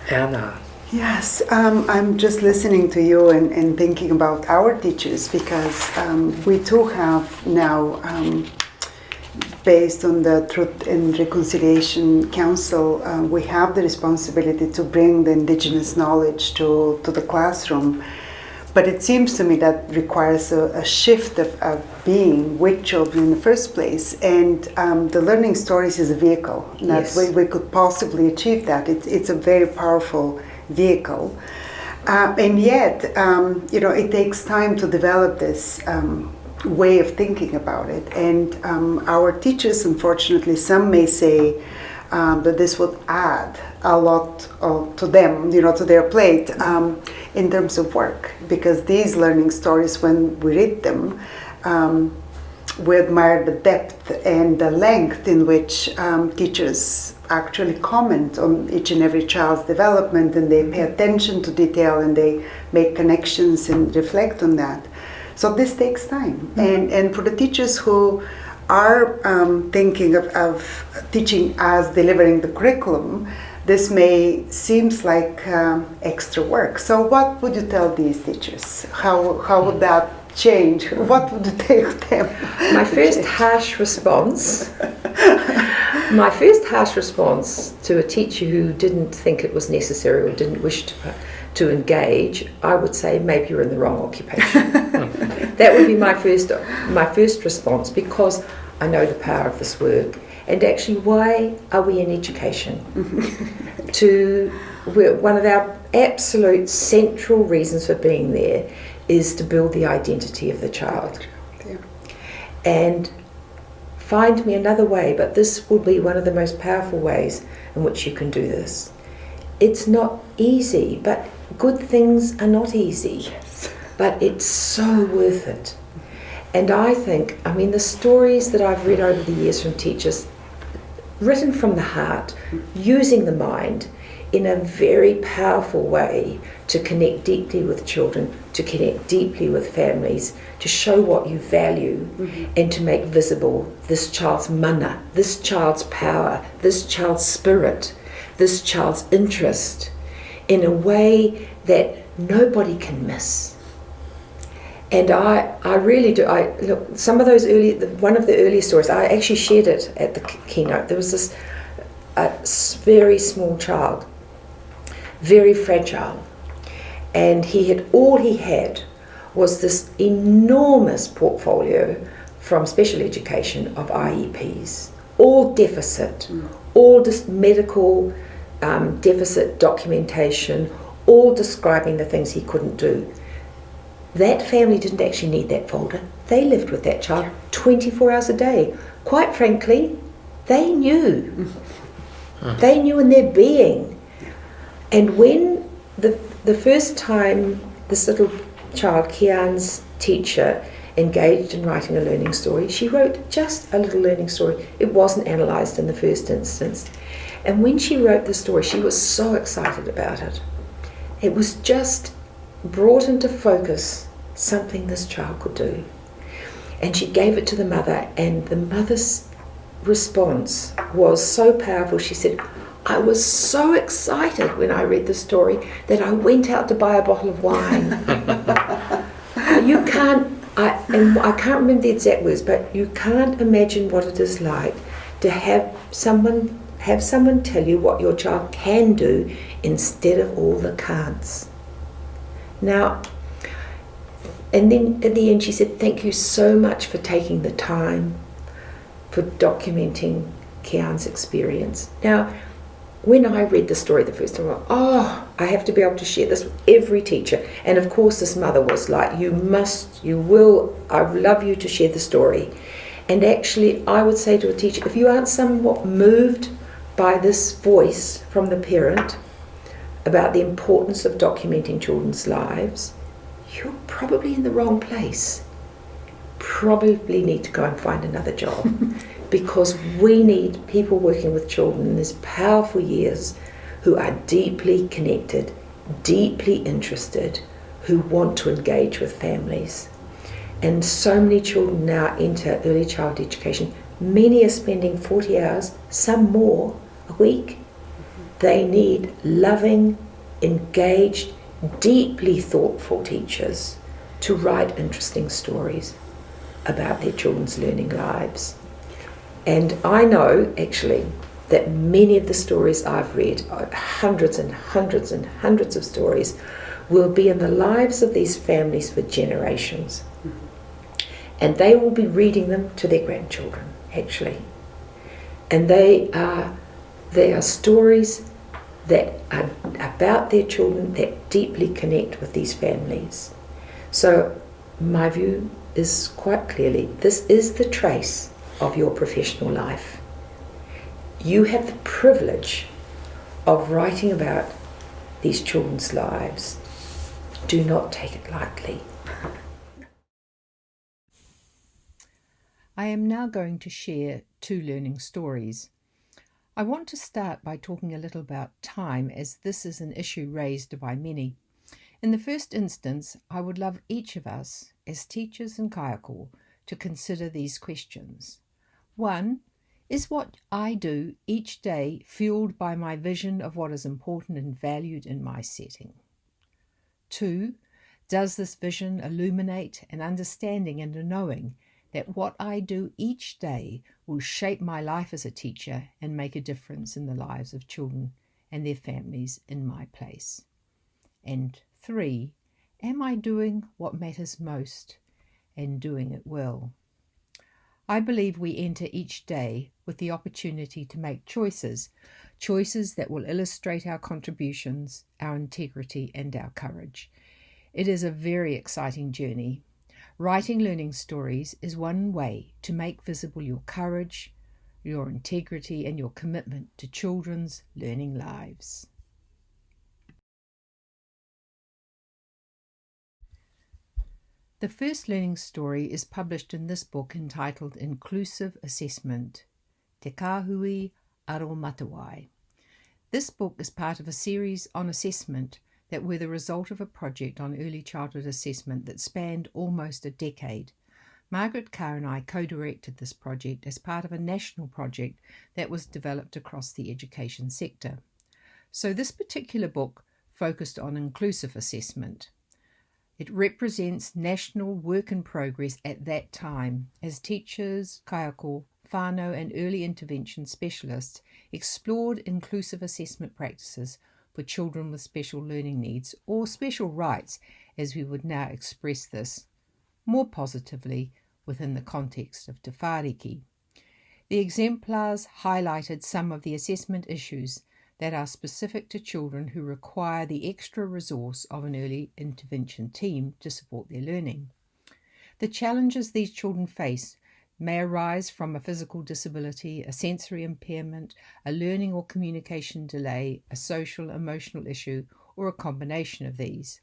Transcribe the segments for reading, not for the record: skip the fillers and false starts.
Anna. Yes, I'm just listening to you and thinking about our teachers, because we too have now, based on the Truth and Reconciliation Council, we have the responsibility to bring the indigenous knowledge to the classroom. But it seems to me that requires a shift of being with children in the first place. And the learning stories is a vehicle. That we could possibly achieve that. It's a very powerful vehicle. And yet, it takes time to develop this way of thinking about it. And our teachers, unfortunately, some may say that this would add a lot to them, to their plate in terms of work. Because these learning stories, when we read them, we admire the depth and the length in which teachers actually comment on each and every child's development, and they pay attention to detail, and they make connections and reflect on that. So this takes time. And for the teachers who are thinking of teaching as delivering the curriculum, this may seems like extra work. So what would you tell these teachers? How would that change? What would it take them? My first harsh response to a teacher who didn't think it was necessary or didn't wish to engage, I would say, maybe you're in the wrong occupation. That would be my first response, because I know the power of this work. And actually, why are we in education? One of our absolute central reasons for being there is to build the identity of the child. Yeah. And find me another way, but this will be one of the most powerful ways in which you can do this. It's not easy, but good things are not easy. Yes. But it's so worth it. And I think, the stories that I've read over the years from teachers, written from the heart, using the mind in a very powerful way to connect deeply with children, to connect deeply with families, to show what you value, and to make visible this child's mana, this child's power, this child's spirit, this child's interest, in a way that nobody can miss. And I really do. Look, some of those one of the early stories, I actually shared it at the keynote. There was this very small child, very fragile, and all he had was this enormous portfolio from special education of IEPs, all deficit, all just medical deficit documentation, all describing the things he couldn't do. That family didn't actually need that folder. They lived with that child 24 hours a day. Quite frankly, they knew. They knew in their being. And when the first time this little child, Kian's teacher, engaged in writing a learning story, she wrote just a little learning story. It wasn't analysed in the first instance. And when she wrote the story, she was so excited about it. It was just brought into focus something this child could do. And she gave it to the mother, and the mother's response was so powerful. She said, I was so excited when I read the story that I went out to buy a bottle of wine. I can't remember the exact words, but you can't imagine what it is like to have someone tell you what your child can do instead of all the can'ts. Now, and then at the end she said, thank you so much for taking the time for documenting Kian's experience. Now, when I read the story the first time, I have to be able to share this with every teacher. And of course this mother was like, you will, I would love you to share the story. And actually I would say to a teacher, if you aren't somewhat moved by this voice from the parent about the importance of documenting children's lives, you're probably in the wrong place. Probably need to go and find another job. Because we need people working with children in these powerful years who are deeply connected, deeply interested, who want to engage with families. And so many children now enter early childhood education. Many are spending 40 hours, some more, a week, They need loving, engaged, deeply thoughtful teachers to write interesting stories about their children's learning lives. And I know, actually, that many of the stories I've read, hundreds and hundreds and hundreds of stories, will be in the lives of these families for generations. And they will be reading them to their grandchildren, actually. And they are stories that are about their children that deeply connect with these families. So my view is quite clearly, this is the trace of your professional life. You have the privilege of writing about these children's lives. Do not take it lightly. I am now going to share 2 learning stories. I want to start by talking a little about time, as this is an issue raised by many. In the first instance, I would love each of us, as teachers in kaiako, to consider these questions. 1. Is what I do each day fueled by my vision of what is important and valued in my setting? 2. Does this vision illuminate an understanding and a knowing that what I do each day will shape my life as a teacher and make a difference in the lives of children and their families in my place? And 3. Am I doing what matters most and doing it well? I believe we enter each day with the opportunity to make choices that will illustrate our contributions, our integrity, and our courage. It is a very exciting journey. Writing learning stories is one way to make visible your courage, your integrity, and your commitment to children's learning lives. The first learning story is published in this book entitled Inclusive Assessment, Te Kāhui Aro Matawai. This book is part of a series on assessment that were the result of a project on early childhood assessment that spanned almost a decade. Margaret Carr and I co-directed this project as part of a national project that was developed across the education sector. So this particular book focused on inclusive assessment. It represents national work in progress at that time as teachers, kaiako, whānau and early intervention specialists explored inclusive assessment practices for children with special learning needs, or special rights as we would now express this, more positively within the context of Te Whāriki. The exemplars highlighted some of the assessment issues that are specific to children who require the extra resource of an early intervention team to support their learning. The challenges these children face may arise from a physical disability, a sensory impairment, a learning or communication delay, a social, emotional issue, or a combination of these.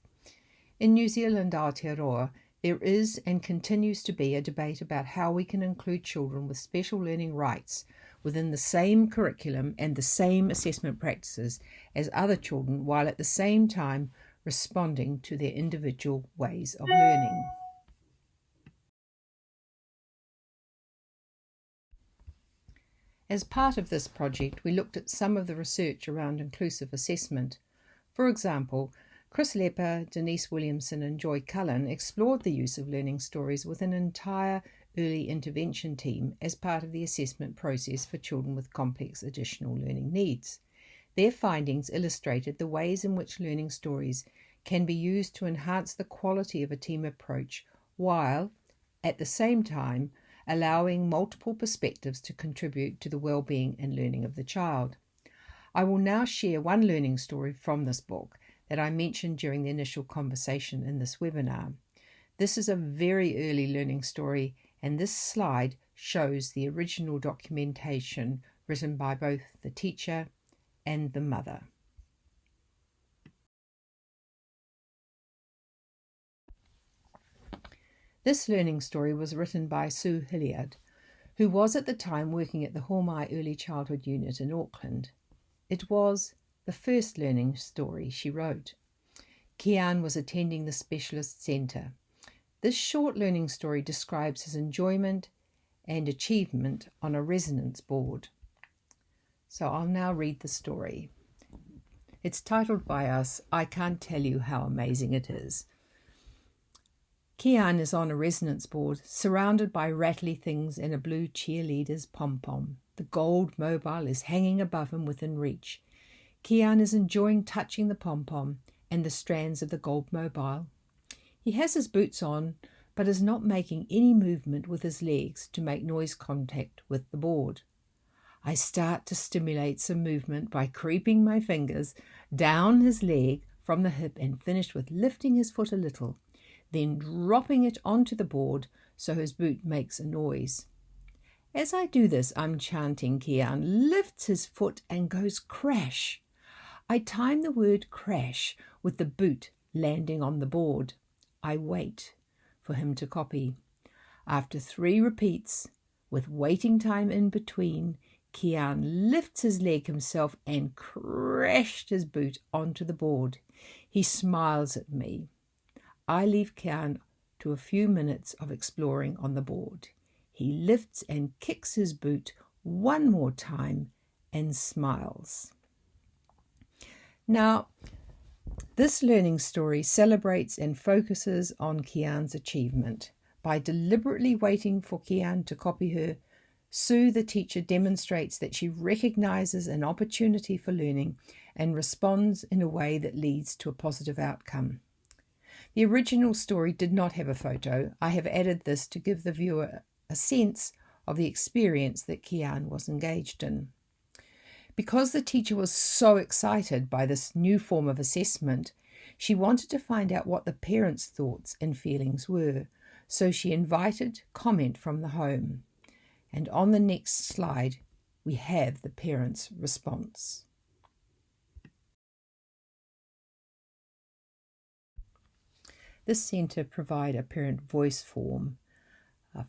In New Zealand Aotearoa, there is and continues to be a debate about how we can include children with special learning rights within the same curriculum and the same assessment practices as other children, while at the same time responding to their individual ways of learning. As part of this project, we looked at some of the research around inclusive assessment. For example, Chris Lepper, Denise Williamson and Joy Cullen explored the use of learning stories with an entire early intervention team as part of the assessment process for children with complex additional learning needs. Their findings illustrated the ways in which learning stories can be used to enhance the quality of a team approach while, at the same time, allowing multiple perspectives to contribute to the well-being and learning of the child. I will now share one learning story from this book that I mentioned during the initial conversation in this webinar. This is a very early learning story, and this slide shows the original documentation written by both the teacher and the mother. This learning story was written by Sue Hilliard, who was at the time working at the Homai Early Childhood Unit in Auckland. It was the first learning story she wrote. Kian was attending the specialist centre. This short learning story describes his enjoyment and achievement on a resonance board. So I'll now read the story. It's titled by us, I Can't Tell You How Amazing It Is. Kian is on a resonance board, surrounded by rattly things and a blue cheerleader's pom-pom. The gold mobile is hanging above him within reach. Kian is enjoying touching the pom-pom and the strands of the gold mobile. He has his boots on, but is not making any movement with his legs to make noise contact with the board. I start to stimulate some movement by creeping my fingers down his leg from the hip and finish with lifting his foot a little, then dropping it onto the board so his boot makes a noise. As I do this, I'm chanting. Kian lifts his foot and goes crash. I time the word crash with the boot landing on the board. I wait for him to copy. After 3 repeats, with waiting time in between, Kian lifts his leg himself and crashed his boot onto the board. He smiles at me. I leave Kian to a few minutes of exploring on the board. He lifts and kicks his boot one more time and smiles. Now, this learning story celebrates and focuses on Kian's achievement. By deliberately waiting for Kian to copy her, Sue, the teacher, demonstrates that she recognizes an opportunity for learning and responds in a way that leads to a positive outcome. The original story did not have a photo. I have added this to give the viewer a sense of the experience that Kian was engaged in. Because the teacher was so excited by this new form of assessment, she wanted to find out what the parents' thoughts and feelings were, so she invited comment from the home. And on the next slide, we have the parents' response. This centre provides a parent voice form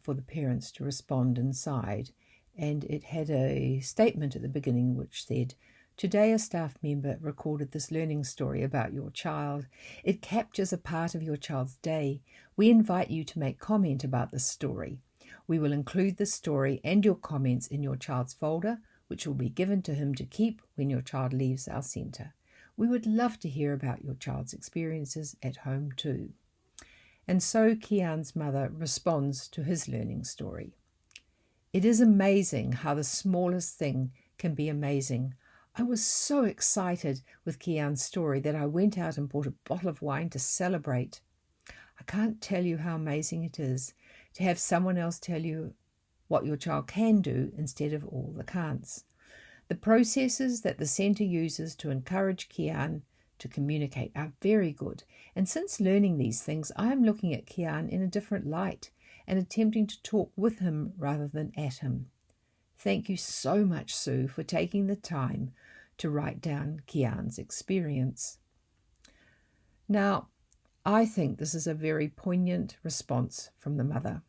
for the parents to respond inside, and it had a statement at the beginning which said, "Today a staff member recorded this learning story about your child. It captures a part of your child's day. We invite you to make comment about this story. We will include this story and your comments in your child's folder, which will be given to him to keep when your child leaves our centre. We would love to hear about your child's experiences at home too." And so Kian's mother responds to his learning story. "It is amazing how the smallest thing can be amazing. I was so excited with Kian's story that I went out and bought a bottle of wine to celebrate. I can't tell you how amazing it is to have someone else tell you what your child can do instead of all the can'ts. The processes that the centre uses to encourage Kian to communicate are very good, and since learning these things, I am looking at Kian in a different light and attempting to talk with him rather than at him. Thank you so much, Sue, for taking the time to write down Kian's experience." Now, I think this is a very poignant response from the mother.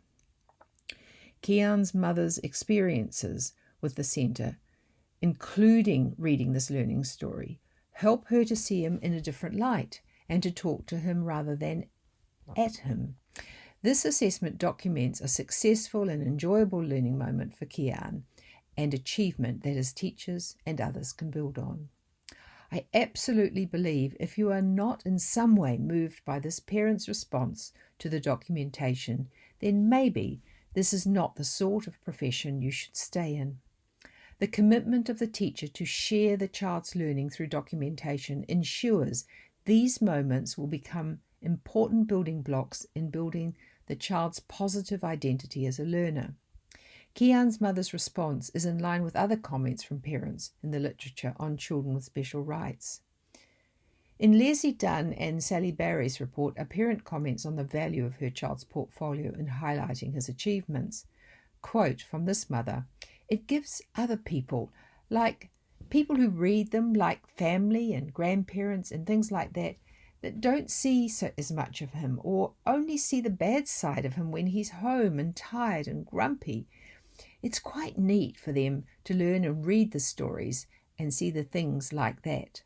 Kian's mother's experiences with the centre, including reading this learning story, help her to see him in a different light and to talk to him rather than at him. This assessment documents a successful and enjoyable learning moment for Kian and achievement that his teachers and others can build on. I absolutely believe if you are not in some way moved by this parent's response to the documentation, then maybe this is not the sort of profession you should stay in. The commitment of the teacher to share the child's learning through documentation ensures these moments will become important building blocks in building the child's positive identity as a learner. Kian's mother's response is in line with other comments from parents in the literature on children with special rights. In Leslie Dunn and Sally Barry's report, a parent comments on the value of her child's portfolio in highlighting his achievements. Quote from this mother, "It gives other people, like people who read them, like family and grandparents and things like that don't see as much of him or only see the bad side of him when he's home and tired and grumpy. It's quite neat for them to learn and read the stories and see the things like that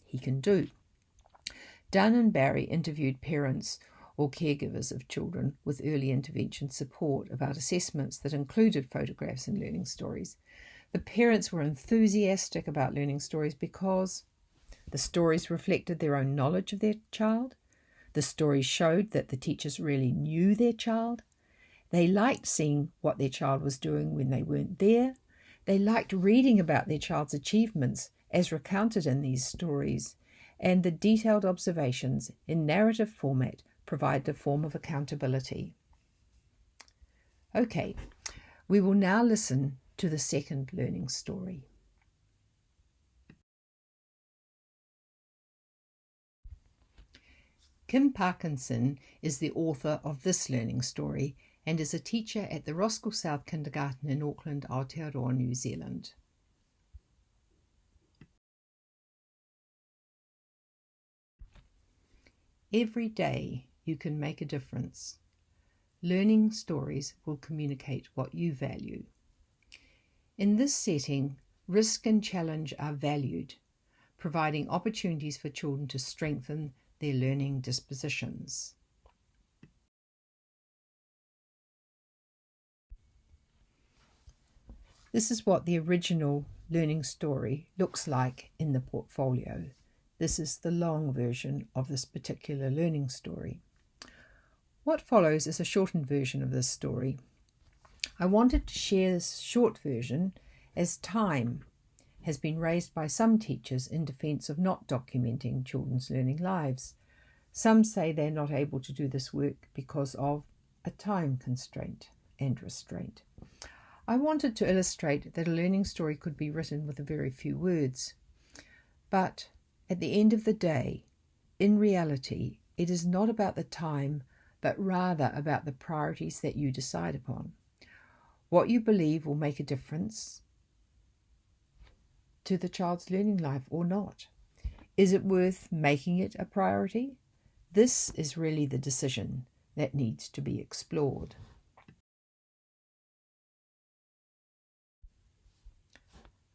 he can do." Dunn and Barry interviewed parents or caregivers of children with early intervention support about assessments that included photographs and learning stories. The parents were enthusiastic about learning stories because The stories reflected their own knowledge of their child. The stories showed that the teachers really knew their child. They liked seeing what their child was doing when they weren't there. They liked reading about their child's achievements as recounted in these stories, and the detailed observations in narrative format provide a form of accountability. Okay, we will now listen to the second learning story. Kim Parkinson is the author of this learning story and is a teacher at the Roskill South Kindergarten in Auckland, Aotearoa, New Zealand. Every day you can make a difference. Learning stories will communicate what you value. In this setting, risk and challenge are valued, providing opportunities for children to strengthen their learning dispositions. This is what the original learning story looks like in the portfolio. This is the long version of this particular learning story. What follows is a shortened version of this story. I wanted to share this short version as time has been raised by some teachers in defence of not documenting children's learning lives. Some say they're not able to do this work because of a time constraint and restraint. I wanted to illustrate that a learning story could be written with a very few words, but at the end of the day, in reality, it is not about the time, but rather about the priorities that you decide upon. What you believe will make a difference to the child's learning life or not. Is it worth making it a priority? This is really the decision that needs to be explored.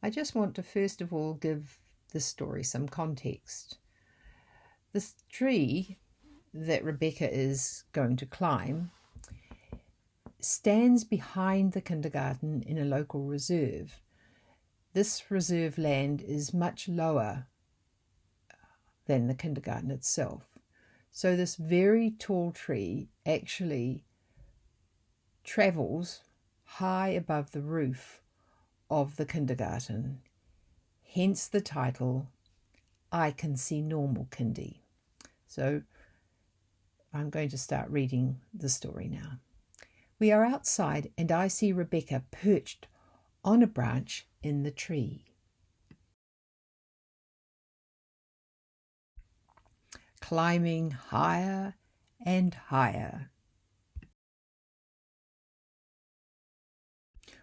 I just want to first of all give this story some context. This tree that Rebecca is going to climb stands behind the kindergarten in a local reserve. This reserve land is much lower than the kindergarten itself. So this very tall tree actually travels high above the roof of the kindergarten, hence the title, I Can See Normal Kindy. So I'm going to start reading the story now. We are outside and I see Rebecca perched on a branch in the tree. Climbing higher and higher.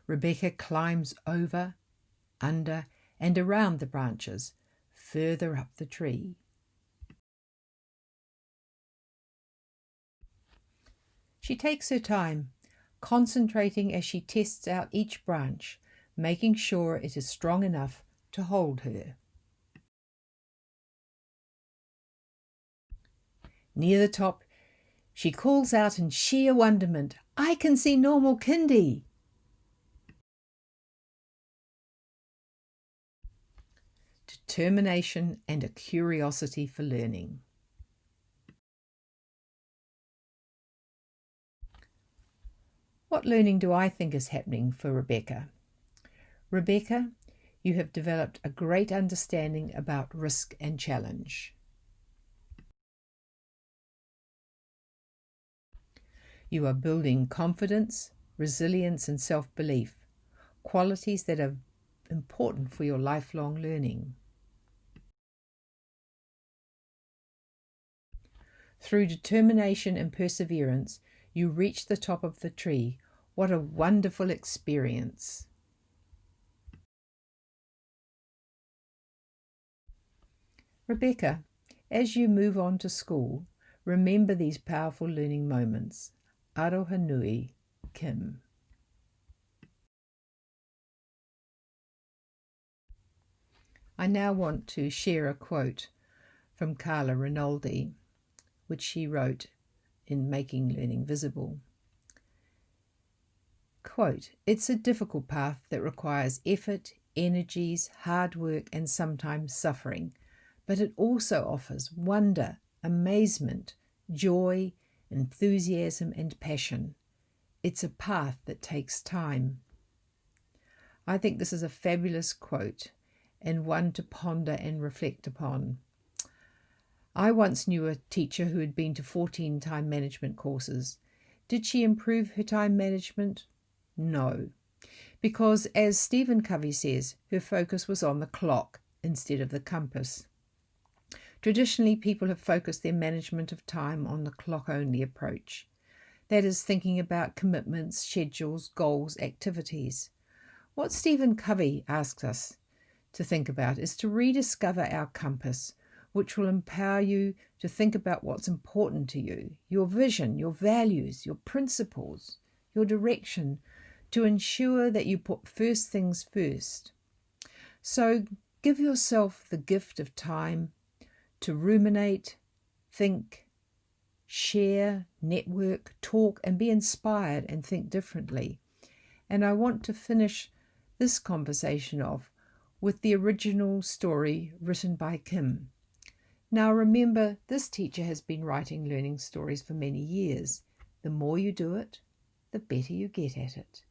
Rebecca climbs over, under, and around the branches, further up the tree. She takes her time, concentrating as she tests out each branch, making sure it is strong enough to hold her. Near the top, she calls out in sheer wonderment, I can see normal Kindy! Determination and a curiosity for learning. What learning do I think is happening for Rebecca? Rebecca, you have developed a great understanding about risk and challenge. You are building confidence, resilience, and self-belief, qualities that are important for your lifelong learning. Through determination and perseverance, you reach the top of the tree. What a wonderful experience! Rebecca, as you move on to school, remember these powerful learning moments. Aroha nui, Kim. I now want to share a quote from Carla Rinaldi, which she wrote in Making Learning Visible. Quote, it's a difficult path that requires effort, energies, hard work, and sometimes suffering, but it also offers wonder, amazement, joy, enthusiasm, and passion. It's a path that takes time. I think this is a fabulous quote and one to ponder and reflect upon. I once knew a teacher who had been to 14 time management courses. Did she improve her time management? No, because as Stephen Covey says, her focus was on the clock instead of the compass. Traditionally, people have focused their management of time on the clock-only approach. That is, thinking about commitments, schedules, goals, activities. What Stephen Covey asks us to think about is to rediscover our compass, which will empower you to think about what's important to you, your vision, your values, your principles, your direction, to ensure that you put first things first. So give yourself the gift of time to ruminate, think, share, network, talk, and be inspired and think differently. And I want to finish this conversation off with the original story written by Kim. Now remember, this teacher has been writing learning stories for many years. The more you do it, the better you get at it.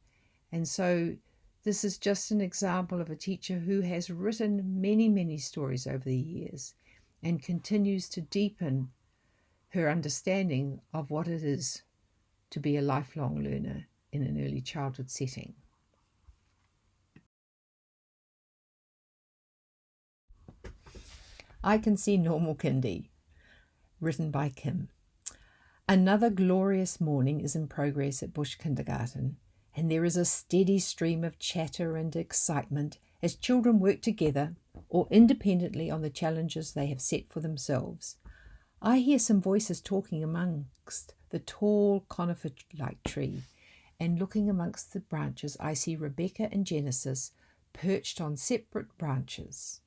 And so this is just an example of a teacher who has written many, many stories over the years and continues to deepen her understanding of what it is to be a lifelong learner in an early childhood setting. I Can See Normal Kindy, written by Kim. Another glorious morning is in progress at Bush Kindergarten, and there is a steady stream of chatter and excitement as children work together or independently on the challenges they have set for themselves. I hear some voices talking amongst the tall conifer-like tree, and looking amongst the branches I see Rebecca and Genesis perched on separate branches.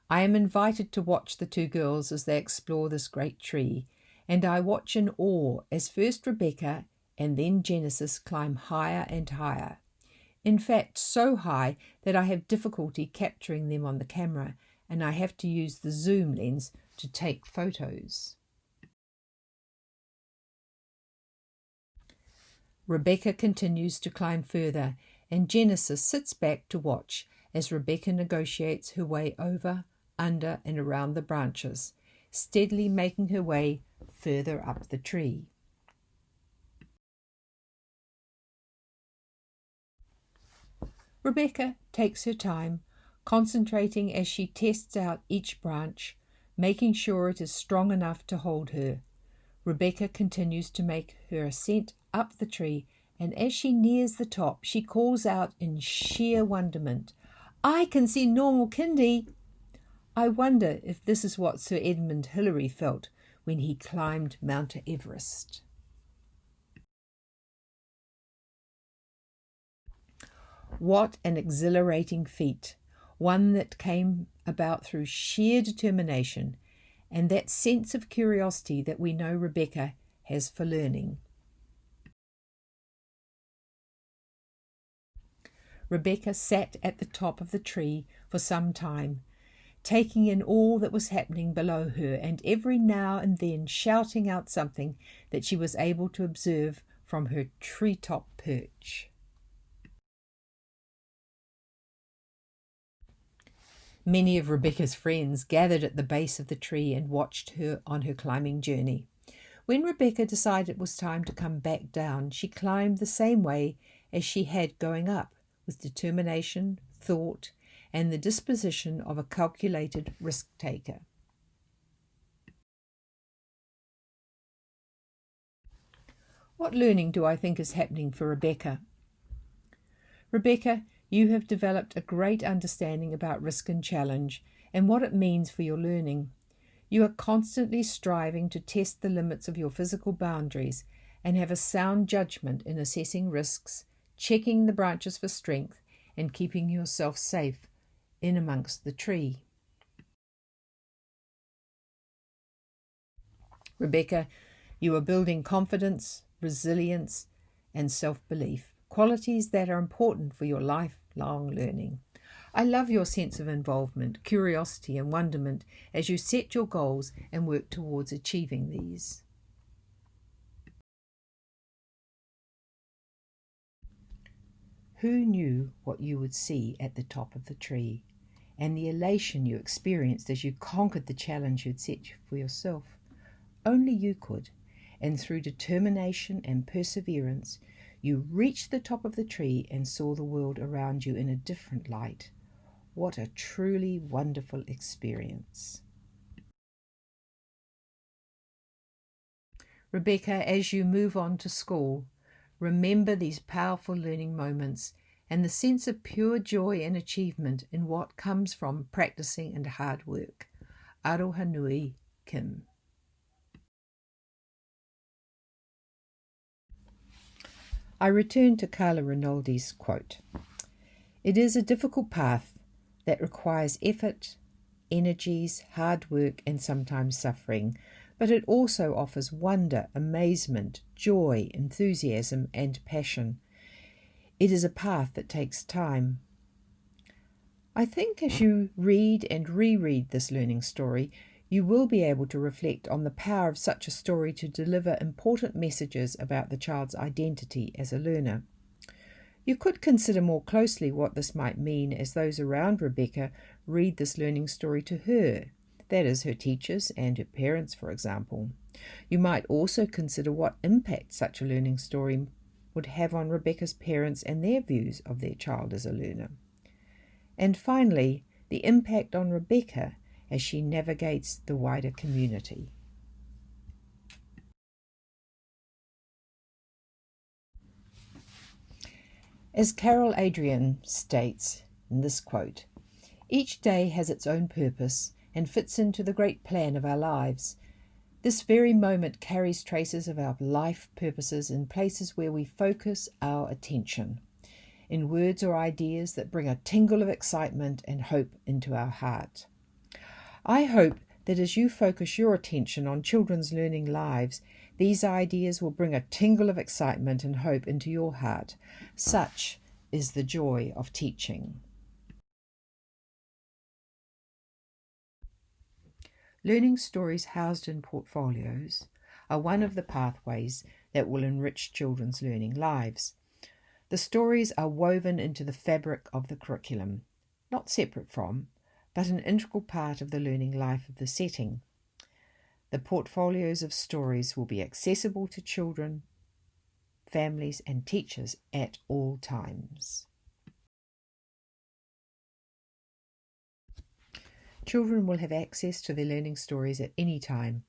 I am invited to watch the two girls as they explore this great tree, and I watch in awe as first Rebecca and then Genesis climb higher and higher. In fact, so high that I have difficulty capturing them on the camera, and I have to use the zoom lens to take photos. Rebecca continues to climb further, and Genesis sits back to watch as Rebecca negotiates her way over, under, and around the branches, steadily making her way further up the tree. Rebecca takes her time, concentrating as she tests out each branch, making sure it is strong enough to hold her. Rebecca continues to make her ascent up the tree, and as she nears the top, she calls out in sheer wonderment, "I can see normal Kindy!" I wonder if this is what Sir Edmund Hillary felt when he climbed Mount Everest. What an exhilarating feat, one that came about through sheer determination and that sense of curiosity that we know Rebecca has for learning. Rebecca sat at the top of the tree for some time, taking in all that was happening below her and every now and then shouting out something that she was able to observe from her treetop perch. Many of Rebecca's friends gathered at the base of the tree and watched her on her climbing journey. When Rebecca decided it was time to come back down, she climbed the same way as she had going up, with determination, thought, and the disposition of a calculated risk-taker. What learning do I think is happening for Rebecca? Rebecca, you have developed a great understanding about risk and challenge and what it means for your learning. You are constantly striving to test the limits of your physical boundaries and have a sound judgment in assessing risks, checking the branches for strength, and keeping yourself safe in amongst the tree. Rebecca, you are building confidence, resilience, and self-belief, qualities that are important for your lifelong lifelong learning. I love your sense of involvement, curiosity and wonderment as you set your goals and work towards achieving these. Who knew what you would see at the top of the tree, and the elation you experienced as you conquered the challenge you'd set for yourself? Only you could, and through determination and perseverance, you reached the top of the tree and saw the world around you in a different light. What a truly wonderful experience. Rebecca, as you move on to school, remember these powerful learning moments and the sense of pure joy and achievement in what comes from practicing and hard work. Aroha nui, Kim. I return to Carla Rinaldi's quote. It is a difficult path that requires effort, energies, hard work, and sometimes suffering, but it also offers wonder, amazement, joy, enthusiasm, and passion. It is a path that takes time. I think as you read and reread this learning story, you will be able to reflect on the power of such a story to deliver important messages about the child's identity as a learner. You could consider more closely what this might mean as those around Rebecca read this learning story to her, that is, her teachers and her parents, for example. You might also consider what impact such a learning story would have on Rebecca's parents and their views of their child as a learner. And finally, the impact on Rebecca as she navigates the wider community. As Carol Adrian states in this quote, each day has its own purpose and fits into the great plan of our lives. This very moment carries traces of our life purposes in places where we focus our attention, in words or ideas that bring a tingle of excitement and hope into our heart. I hope that as you focus your attention on children's learning lives, these ideas will bring a tingle of excitement and hope into your heart. Such is the joy of teaching. Learning stories housed in portfolios are one of the pathways that will enrich children's learning lives. The stories are woven into the fabric of the curriculum, not separate from, but an integral part of the learning life of the setting. The portfolios of stories will be accessible to children, families, and teachers at all times. Children will have access to their learning stories at any time,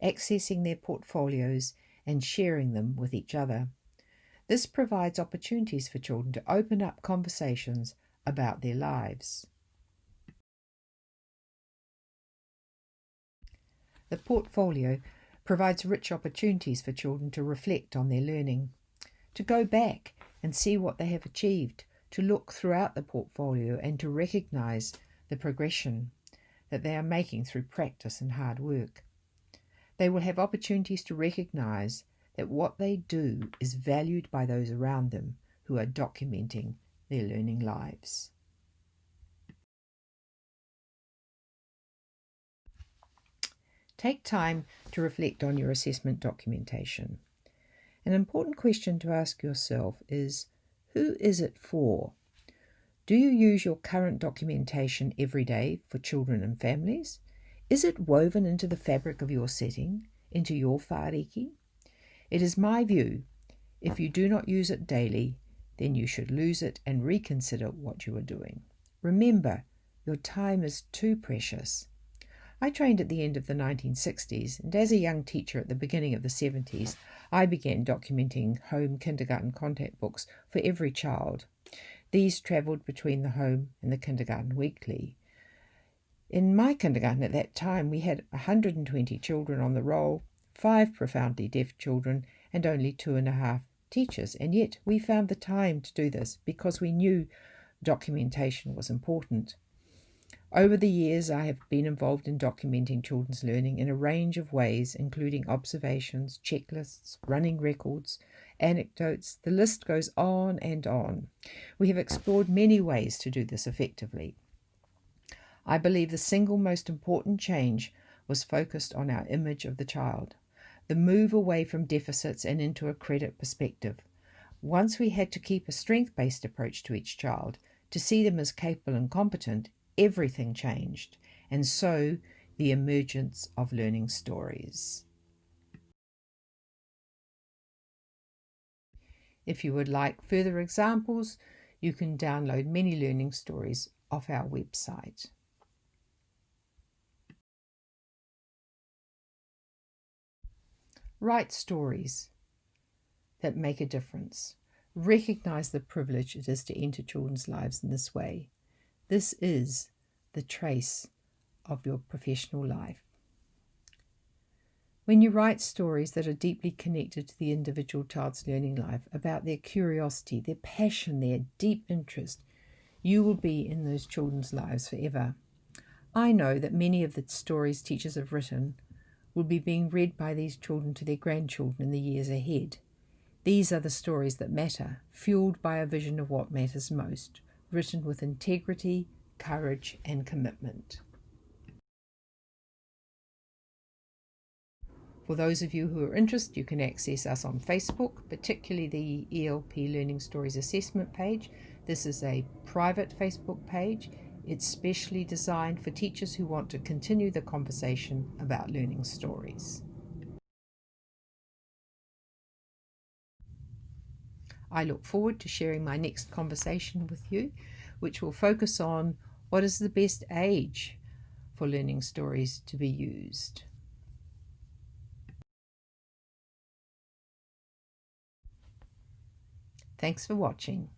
accessing their portfolios and sharing them with each other. This provides opportunities for children to open up conversations about their lives. The portfolio provides rich opportunities for children to reflect on their learning, to go back and see what they have achieved, to look throughout the portfolio and to recognise the progression that they are making through practice and hard work. They will have opportunities to recognise that what they do is valued by those around them who are documenting their learning lives. Take time to reflect on your assessment documentation. An important question to ask yourself is, who is it for? Do you use your current documentation every day for children and families? Is it woven into the fabric of your setting, into your whāriki? It is my view, if you do not use it daily, then you should lose it and reconsider what you are doing. Remember, your time is too precious. I trained at the end of the 1960s, and as a young teacher at the beginning of the 70s, I began documenting home kindergarten contact books for every child. These travelled between the home and the kindergarten weekly. In my kindergarten at that time, we had 120 children on the roll, 5 profoundly deaf children, and only 2.5 teachers. And yet we found the time to do this because we knew documentation was important. Over the years, I have been involved in documenting children's learning in a range of ways, including observations, checklists, running records, anecdotes. The list goes on and on. We have explored many ways to do this effectively. I believe the single most important change was focused on our image of the child, the move away from deficits and into a credit perspective. Once we had to keep a strength-based approach to each child, to see them as capable and competent, everything changed, and so the emergence of learning stories. If you would like further examples, you can download many learning stories off our website. Write stories that make a difference. Recognize the privilege it is to enter children's lives in this way. This is the trace of your professional life. When you write stories that are deeply connected to the individual child's learning life, about their curiosity, their passion, their deep interest, you will be in those children's lives forever. I know that many of the stories teachers have written will be being read by these children to their grandchildren in the years ahead. These are the stories that matter, fueled by a vision of what matters most, written with integrity, courage, and commitment. For those of you who are interested, you can access us on Facebook, particularly the ELP Learning Stories Assessment page. This is a private Facebook page. It's specially designed for teachers who want to continue the conversation about learning stories. I look forward to sharing my next conversation with you, which will focus on what is the best age for learning stories to be used. Thanks for watching.